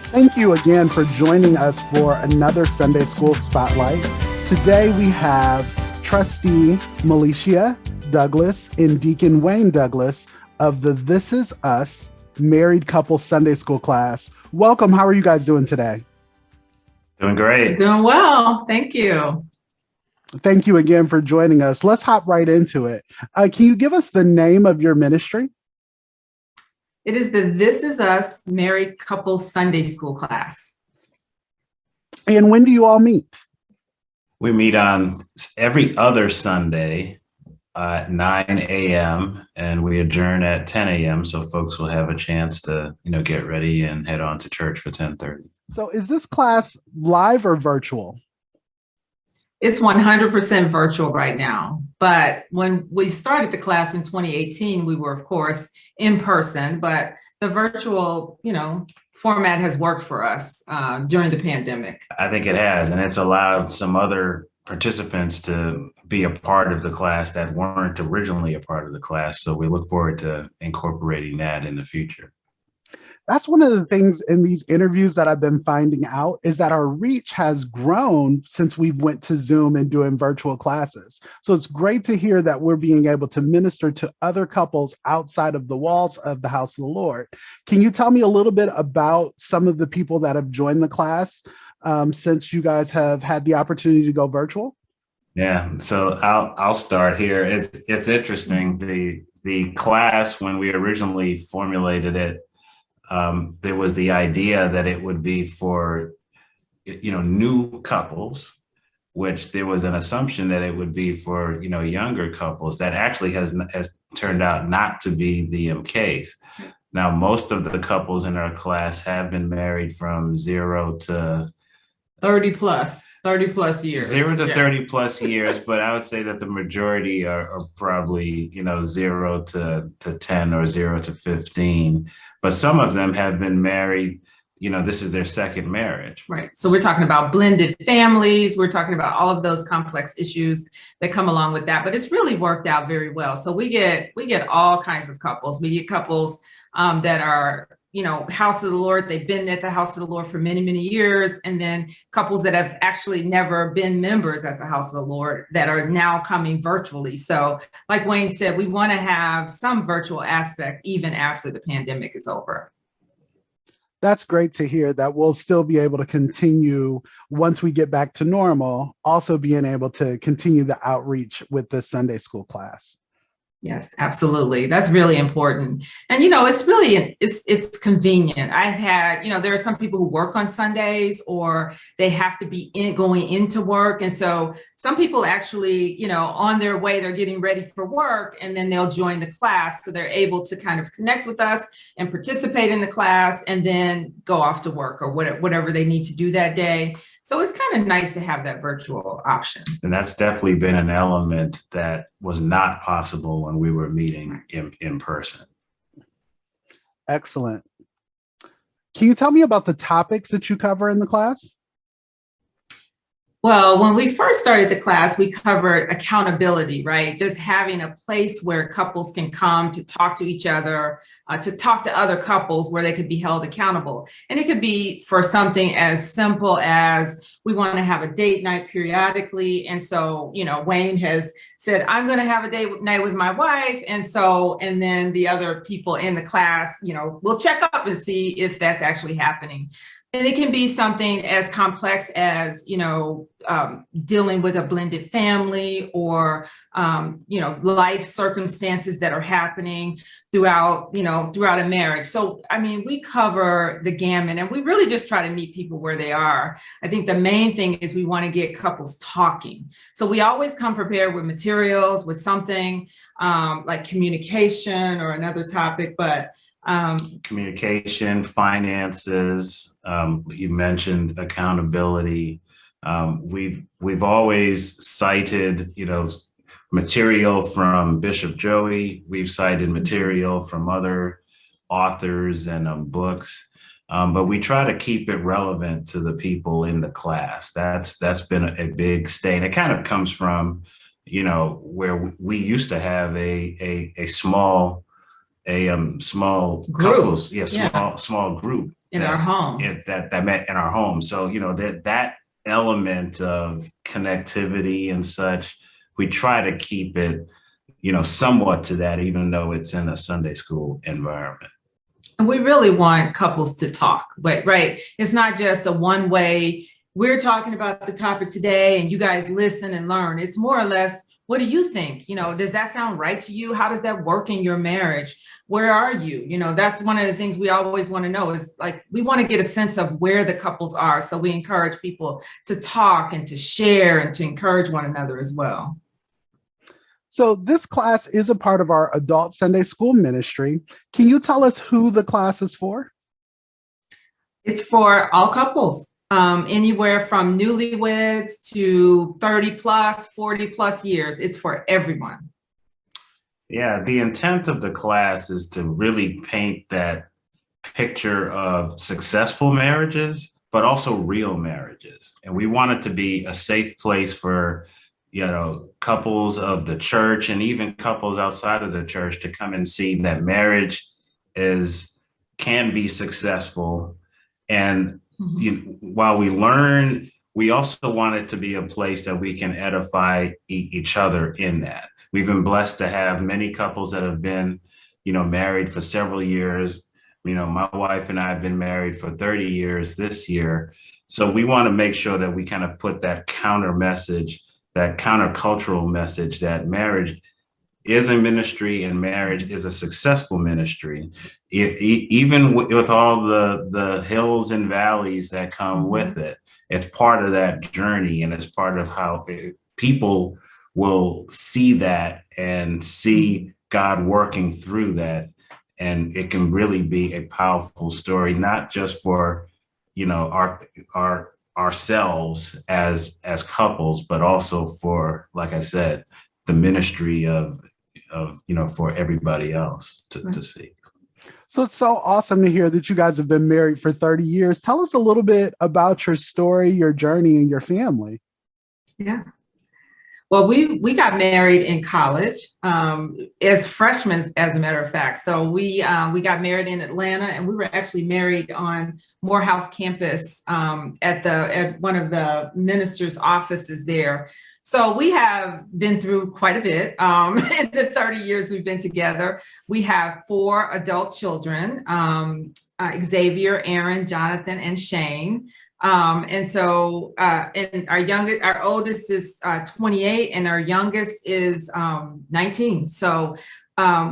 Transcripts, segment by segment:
Thank you again for joining us for another Sunday School Spotlight. Today we have Trustee Malisheia Douglas and Deacon Wayne Douglas of the This Is Us Married Couple Sunday School class. Welcome. How are you guys doing today? Doing great. Doing well. Thank you. Thank you again for joining us. Let's hop right into it. Can you give us the name of your ministry? It is the This Is Us Married Couple Sunday School class. And when do you all meet? We meet on every other Sunday at 9 a.m. and we adjourn at 10 a.m. so folks will have a chance to, get ready and head on to church for 10:30. So is this class live or virtual? It's 100% virtual right now. But when we started the class in 2018, we were, of course, in person, but the virtual, format has worked for us during the pandemic. I think it has, and it's allowed some other participants to be a part of the class that weren't originally a part of the class. So we look forward to incorporating that in the future. That's one of the things in these interviews that I've been finding out is that our reach has grown since we went to Zoom and doing virtual classes. So it's great to hear that we're being able to minister to other couples outside of the walls of the house of the Lord. Can you tell me a little bit about some of the people that have joined the class since you guys have had the opportunity to go virtual? Yeah, so I'll start here. It's interesting. The class, when we originally formulated it, there was the idea that it would be for, new couples, which there was an assumption that it would be for, younger couples. That actually has turned out not to be the case. Now, most of the couples in our class have been married from 0 to 30 plus years. 0 to 30 plus years, but I would say that the majority are probably, 0 to 10 or 0 to 15. But some of them have been married, this is their second marriage. Right. So we're talking about blended families. We're talking about all of those complex issues that come along with that. But it's really worked out very well. So we get all kinds of couples. We get couples that are, house of the Lord. They've been at the house of the Lord for many, many years. And then couples that have actually never been members at the house of the Lord that are now coming virtually. So like Wayne said, we want to have some virtual aspect even after the pandemic is over. That's great to hear that we'll still be able to continue once we get back to normal, also being able to continue the outreach with the Sunday school class. Yes, absolutely. That's really important. And, it's convenient. I've had, there are some people who work on Sundays or they have to be going into work. And so some people actually, on their way, they're getting ready for work and then they'll join the class. So they're able to kind of connect with us and participate in the class and then go off to work or whatever they need to do that day. So it's kind of nice to have that virtual option. And that's definitely been an element that was not possible when we were meeting in person. Excellent. Can you tell me about the topics that you cover in the class? Well, when we first started the class, we covered accountability, right? Just having a place where couples can come to talk to each other, to talk to other couples where they could be held accountable. And it could be for something as simple as we want to have a date night periodically. And so, Wayne has said, I'm going to have a date night with my wife. And then the other people in the class, we'll check up and see if that's actually happening. And it can be something as complex as, dealing with a blended family or, life circumstances that are happening throughout a marriage. So, we cover the gamut and we really just try to meet people where they are. I think the main thing is we want to get couples talking. So we always come prepared with materials, with something like communication or another topic, but communication, finances, you mentioned accountability. We've always cited, material from Bishop Joey. We've cited material from other authors and books, but we try to keep it relevant to the people in the class. That's been a big stay, and it kind of comes from, where we used to have a small small Group. couples, Yeah. small group In our home. that met in our home. So, that element of connectivity and such, we try to keep it, somewhat to that, even though it's in a Sunday school environment. And we really want couples to talk, but right, it's not just a one way. We're talking about the topic today and you guys listen and learn. It's more or less, what do you think? Does that sound right to you? How does that work in your marriage? Where are you? That's one of the things we always want to know, is like, we want to get a sense of where the couples are. So we encourage people to talk and to share and to encourage one another as well. So this class is a part of our adult Sunday school ministry. Can you tell us who the class is for? It's for all couples, anywhere from newlyweds to 30 plus, 40 plus years. It's for everyone. Yeah, the intent of the class is to really paint that picture of successful marriages, but also real marriages. And we want it to be a safe place for couples of the church and even couples outside of the church to come and see that marriage can be successful. And while we learn, we also want it to be a place that we can edify each other in that. We've been blessed to have many couples that have been, married for several years. My wife and I have been married for 30 years this year. So we want to make sure that we kind of put that counter message, that countercultural message, that marriage is a ministry and marriage is a successful ministry, even with all the hills and valleys that come with it. It's part of that journey, and it's part of how people will see that and see God working through that. And it can really be a powerful story, not just for, ourselves as couples, but also for, like I said, the ministry of for everybody else to see. So it's so awesome to hear that you guys have been married for 30 years. Tell us a little bit about your story, your journey, and your family. Yeah. Well, we got married in college as freshmen, as a matter of fact. So we got married in Atlanta, and we were actually married on Morehouse campus at one of the minister's offices there. So we have been through quite a bit in the 30 years we've been together. We have 4 adult children, Xavier, Aaron, Jonathan, and Shane. And our oldest is 28 and our youngest is 19. So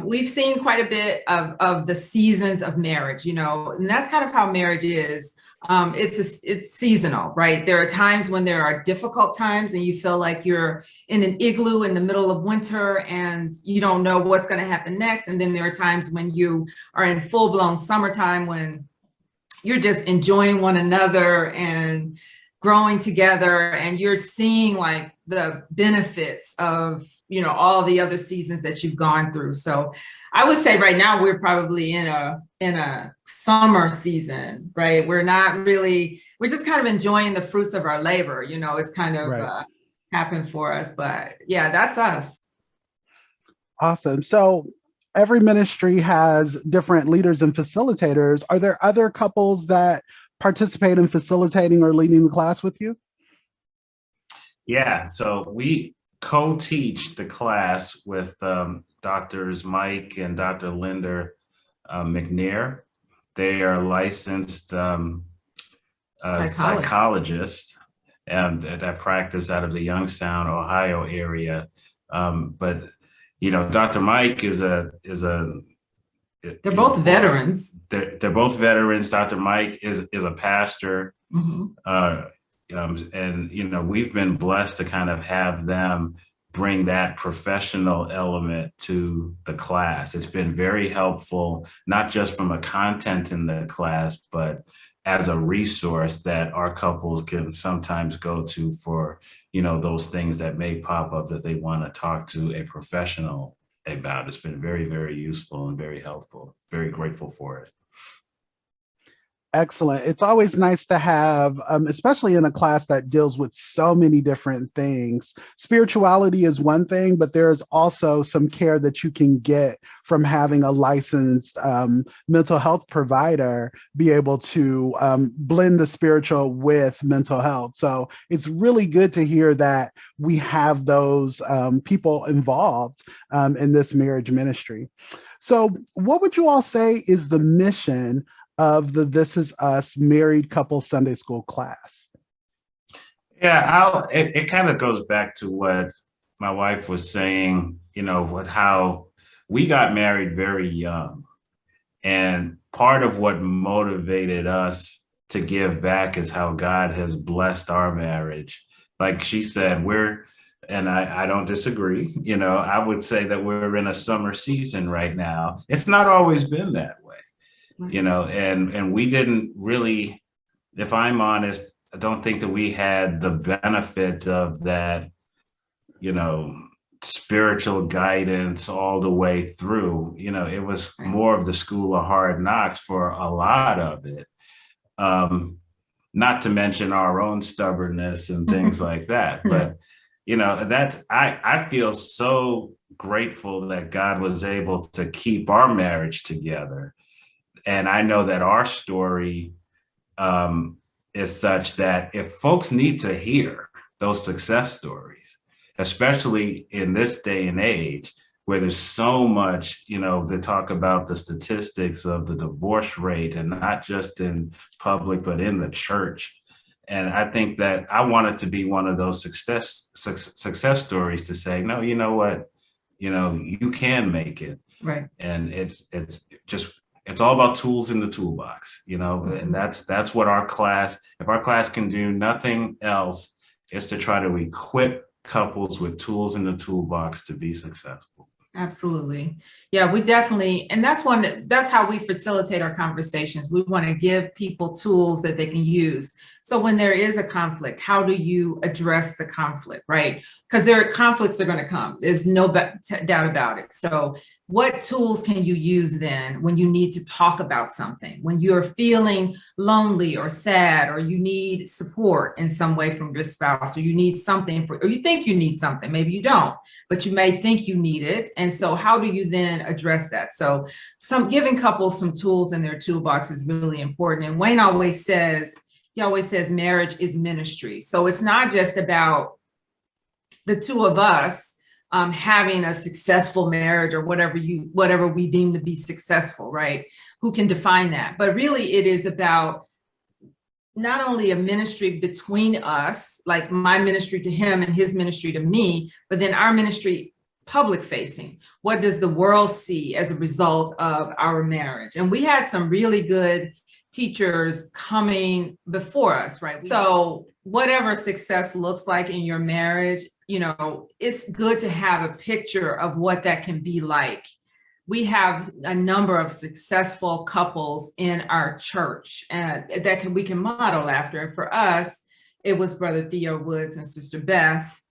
we've seen quite a bit of the seasons of marriage, and that's kind of how marriage is. It's seasonal, right? There are times when there are difficult times and you feel like you're in an igloo in the middle of winter and you don't know what's going to happen next. And then there are times when you are in full-blown summertime when you're just enjoying one another and growing together, and you're seeing like the benefits of, all the other seasons that you've gone through. So I would say right now we're probably in a summer season, right? We're just kind of enjoying the fruits of our labor. It's kind of happened for us, but yeah, that's us. Awesome. So every ministry has different leaders and facilitators. Are there other couples that participate in facilitating or leading the class with you? Yeah, so we co-teach the class with Drs. Mike and Dr. Linda McNair. They are licensed psychologists and that practice out of the Youngstown, Ohio area. But Dr. Mike they're both veterans. They're both veterans. Dr. Mike is a pastor. And we've been blessed to kind of have them bring that professional element to the class. It's been very helpful, not just from a content in the class, but as a resource that our couples can sometimes go to for, those things that may pop up that they want to talk to a professional about. It's been very, very useful and very helpful. Very grateful for it. Excellent. It's always nice to have, especially in a class that deals with so many different things. Spirituality is one thing, but there's also some care that you can get from having a licensed mental health provider be able to blend the spiritual with mental health. So it's really good to hear that we have those people involved in this marriage ministry. So what would you all say is the mission of the This Is Us married couple Sunday school class? Yeah, it kind of goes back to what my wife was saying, how we got married very young. And part of what motivated us to give back is how God has blessed our marriage. Like she said, and I don't disagree, I would say that we're in a summer season right now. It's not always been that way. And we didn't really, if I'm honest, I don't think that we had the benefit of that, spiritual guidance all the way through. It was more of the school of hard knocks for a lot of it. Not to mention our own stubbornness and things like that. But, I feel so grateful that God was able to keep our marriage together. And I know that our story is such that if folks need to hear those success stories, especially in this day and age, where there's so much, to talk about the statistics of the divorce rate, and not just in public, but in the church. And I think that I wanted to be one of those success stories to say, no, you know what, you can make it. Right. And it's all about tools in the toolbox, and that's what if our class can do nothing else, is to try to equip couples with tools in the toolbox to be successful. Absolutely. Yeah, we definitely, and that's how we facilitate our conversations. We want to give people tools that they can use. So when there is a conflict, how do you address the conflict, right? Because conflicts are going to come. There's no doubt about it. So what tools can you use then when you need to talk about something, when you're feeling lonely or sad, or you need support in some way from your spouse, or you need something or you think you need something, maybe you don't, but you may think you need it. And so how do you then address that? So giving couples some tools in their toolbox is really important. And Wayne always says marriage is ministry. So it's not just about the two of us having a successful marriage, or whatever we deem to be successful, right? Who can define that? But really it is about not only a ministry between us, like my ministry to him and his ministry to me, but then our ministry public facing. What does the world see as a result of our marriage? And we had some really good teachers coming before us, right? So whatever success looks like in your marriage, it's good to have a picture of what that can be like. We have a number of successful couples in our church that we can model after. And for us, it was Brother Theo Woods and Sister Beth.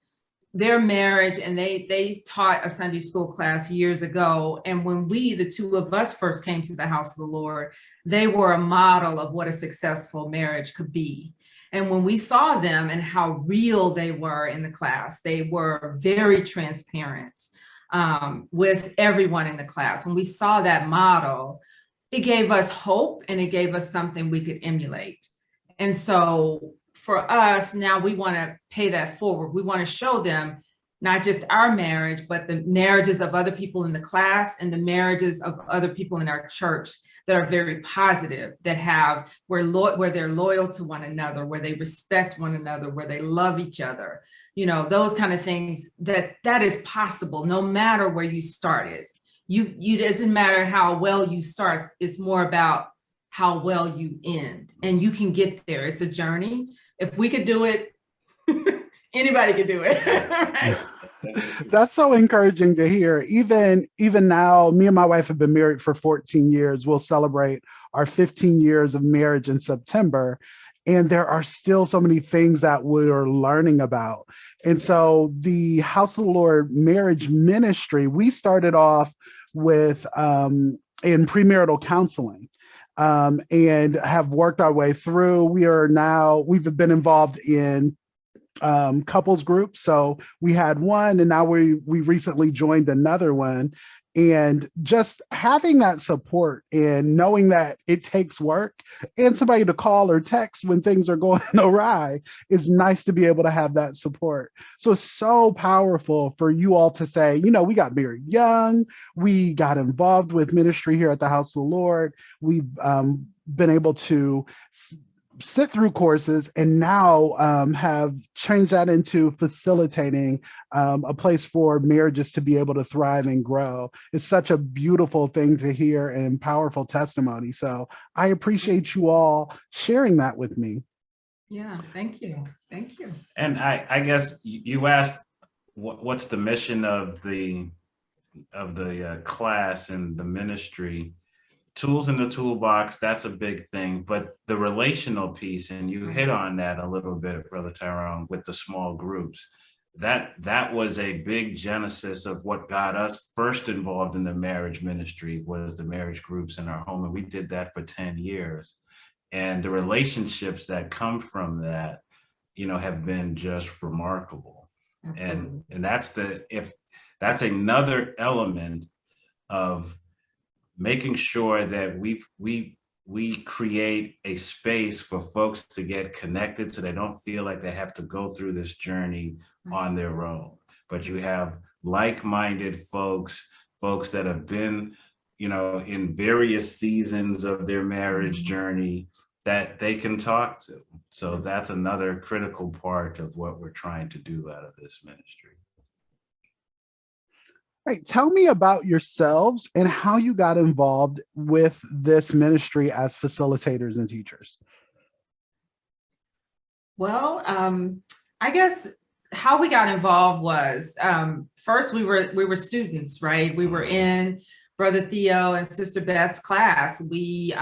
Their marriage, and they taught a Sunday school class years ago. And when the two of us first came to the house of the Lord, they were a model of what a successful marriage could be. And when we saw them and how real they were in the class, they were very transparent with everyone in the class. When we saw that model, it gave us hope, and it gave us something we could emulate. And so for us, now we want to pay that forward. We want to show them not just our marriage, but the marriages of other people in the class and the marriages of other people in our church that are very positive, that where they're loyal to one another, where they respect one another, where they love each other, those kind of things, that is possible no matter where you started. It doesn't matter how well you start, it's more about how well you end, and you can get there. It's a journey. If we could do it, anybody could do it. Right? That's so encouraging to hear. Even now, me and my wife have been married for 14 years. We'll celebrate our 15 years of marriage in September. And there are still so many things that we're learning about. And so the House of the Lord marriage ministry, we started off with in premarital counseling. and have worked our way through. We've been involved in couples groups. So we had one, and now we recently joined another one. And just having that support and knowing that it takes work and somebody to call or text when things are going awry is nice to be able to have that support. So it's so powerful for you all to say, we got married young, we got involved with ministry here at the House of the Lord. We've been able to sit through courses and now have changed that into facilitating a place for marriages to be able to thrive and grow. It's such a beautiful thing to hear and powerful testimony. So I appreciate you all sharing that with me. Yeah, thank you. Thank you. And I guess you asked what's the mission of the class and the ministry. Tools in the toolbox, that's a big thing, but the relational piece, and you hit on that a little bit, Brother Tyrone, with the small groups, that was a big genesis of what got us first involved in the marriage ministry, was the marriage groups in our home, and we did that for 10 years. And the relationships that come from that, have been just remarkable. Absolutely. And that's another element of making sure that we create a space for folks to get connected so they don't feel like they have to go through this journey on their own. But you have like-minded folks that have been, in various seasons of their marriage journey that they can talk to. So that's another critical part of what we're trying to do out of this ministry. Right. Tell me about yourselves and how you got involved with this ministry as facilitators and teachers. Well, I guess how we got involved was first we were students, right? We were in Brother Theo and Sister Beth's class. We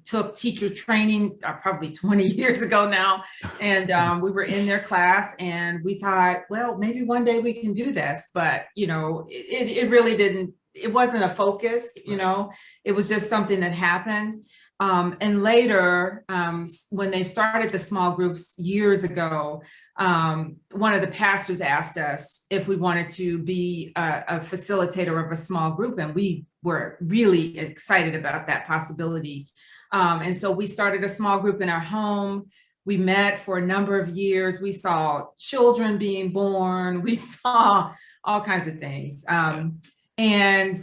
took teacher training probably 20 years ago now, and we were in their class, and we thought, well, maybe one day we can do this, but it really didn't. It wasn't a focus, it was just something that happened. And later, when they started the small groups years ago, one of the pastors asked us if we wanted to be a facilitator of a small group, and we were really excited about that possibility. And so we started a small group in our home. We met for a number of years. We saw children being born. We saw all kinds of things. And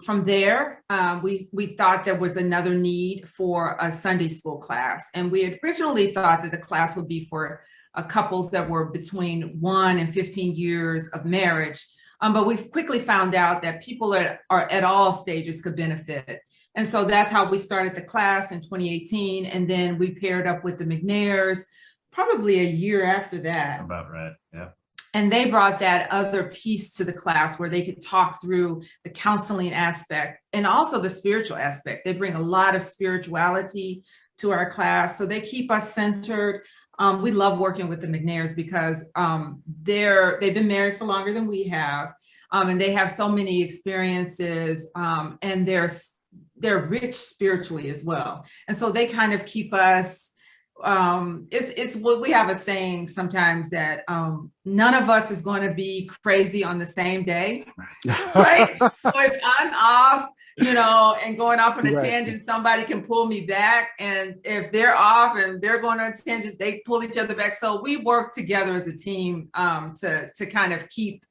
from there, we thought there was another need for a Sunday school class. And we had originally thought that the class would be for couples that were between 1 and 15 years of marriage. But we quickly found out that people that are at all stages could benefit. And so that's how we started the class in 2018. And then we paired up with the McNairs probably a year after that. About right, yeah. And they brought that other piece to the class where they could talk through the counseling aspect and also the spiritual aspect. They bring a lot of spirituality to our class. So they keep us centered. We love working with the McNairs because they've been married for longer than we have. And they have so many experiences, and they're rich spiritually as well. And so they kind of keep us. It's what we have a saying sometimes that none of us is going to be crazy on the same day, right? So if I'm off, and going off on a tangent, somebody can pull me back. And if they're off and they're going on a tangent, they pull each other back. So we work together as a team to kind of keep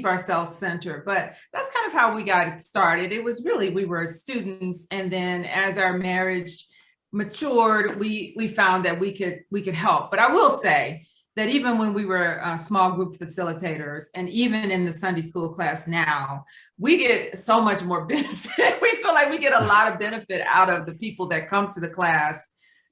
ourselves centered. But that's kind of how we got it started. It was really, we were students. And then as our marriage matured, we found that we could help. But I will say that even when we were small group facilitators, and even in the Sunday school class now, we get so much more benefit. We feel like we get a lot of benefit out of the people that come to the class.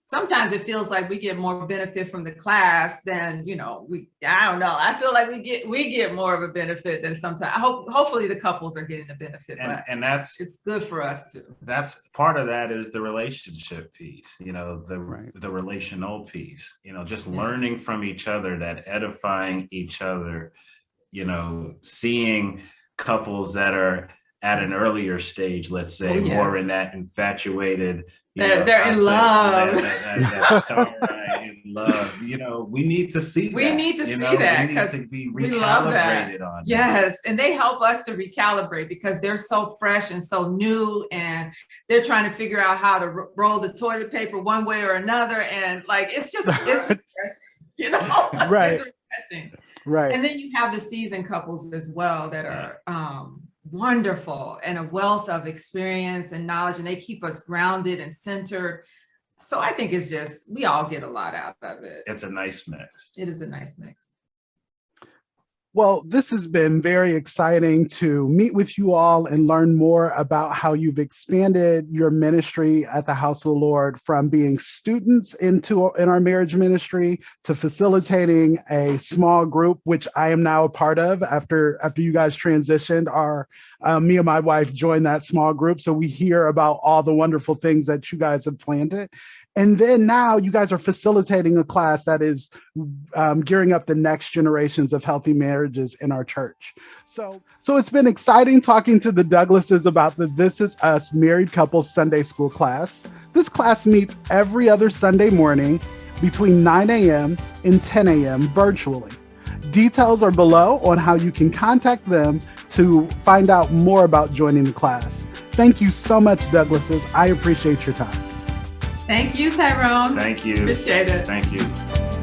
Sometimes it feels like we get more benefit from the class than, I don't know. I feel like we get more of a benefit than sometimes. Hopefully the couples are getting a benefit, and it's good for us too. That's part of that is the relationship piece, the relational piece, just learning from each other, that edifying each other, seeing couples that are at an earlier stage, let's say, more in that infatuated, they're in love. That star in love. We need to see that. We need to see that because we love that. On yes, and they help us to recalibrate because they're so fresh and so new, and they're trying to figure out how to roll the toilet paper one way or another, and like it's refreshing, right? It's refreshing, right? And then you have the seasoned couples as well that are wonderful and a wealth of experience and knowledge, and they keep us grounded and centered. So I think it's just, we all get a lot out of it. It's a nice mix. It is a nice mix. Well, this has been very exciting to meet with you all and learn more about how you've expanded your ministry at the House of the Lord from being students in our marriage ministry to facilitating a small group, which I am now a part of after you guys transitioned. Me and my wife joined that small group, so we hear about all the wonderful things that you guys have planted. And then now you guys are facilitating a class that is gearing up the next generations of healthy marriages in our church. So it's been exciting talking to the Douglases about the This Is Us Married Couples Sunday School class. This class meets every other Sunday morning between 9 a.m. and 10 a.m. virtually. Details are below on how you can contact them to find out more about joining the class. Thank you so much, Douglases. I appreciate your time. Thank you, Tyrone. Thank you. Appreciate it. Thank you.